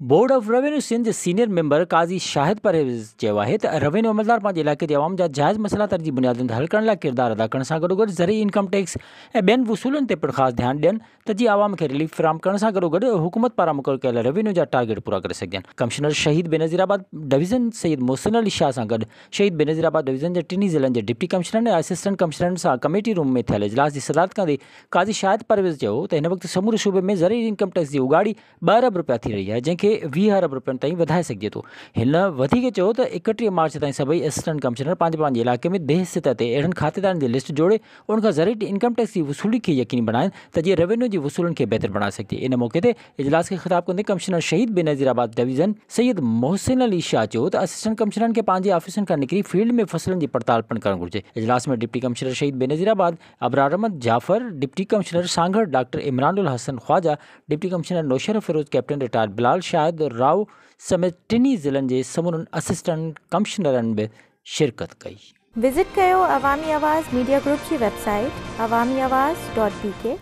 Board of revenue Sindh जे senior member Qazi Shahid Parvez चयो आहे त रेवेन्यू अमलदार पंहिंजे इलाइक़े जे अवाम जा जाइज़ मसइला तरजी बुनियादुनि ते हल करण लाइ किरदारु अदा करण सां गॾोगॾु ज़रई इनकम टैक्स ऐं ॿियनि वसूलनि ते पिणु ख़ासि ध्यानु ॾियनि त जीअं आवाम खे रिलीफ फ़राहम करण सां गॾोगॾु हुकूमत पारां मुक़ररु कयल रेवेन्यू जा टारगेट पूरा करे सघजनि। कमिश्नर शहीद बेनज़ीराबाद डिवीज़न सैयद मोहसिन अली शाह सां गॾु शहीद बेनज़ीराबाद डिवीज़न जे टिनी ज़िलनि जे डिप्टी कमिश्नर ऐं असिस्टेंट कमिश्नरनि सां कमेटी रूम में थियल इजलास जी सदारत कंदे काज़ी शाहिद परवेज़ चयो त हिन वक़्तु समूरे सूबे में ज़रई इनकम टैक्स जी उगाड़ी 2 अरब रुपया थी रही आहे, जंहिंखे 20 अरब रुपयनि ताईं वधाए सघिजे थो। हिन वधीक चयो त 31 मार्च ताईं सभई असिस्टेंट कमिश्नर पंहिंजे इलाइक़े में देहसित ते अहिड़नि खातेदारनि जी लिस्ट जोड़े उनखां ज़रिए इनकम टैक्स जी वसूली खे यकीनी बनाइनि त जीअं रेवेन्यू जी वसूलनि खे बहितर बणाए सघिजे। इन मौक़े ते इजलास खे ख़िताब कंदे कमिश्नर शहीद बेनज़ीराबाद डिवीज़न सैयद मोहसिन अली शाह चयो त असिस्टेंट कमिश्नरनि खे पंहिंजे ऑफिसनि खां निकिरी फील्ड में फसलनि जी पड़ताल पिणु करणु घुरिजे। इजलास में deputy commissioner Shaheed Benazirabad Abrar Ahmed Jafar, deputy commissioner Sanghar doctor Imranul Hassan Khawaja, deputy commissioner Naushahro Feroze, captain retired Bilal Shahid Rao समेत टिनी ज़िलनि जे समूरनि असिस्टेंट कमिश्नरनि बि शिरकत कई। विज़िट कयो अवामी आवाज़ मीडिया ग्रुप जी वेबसाइट awamiawaz.pk।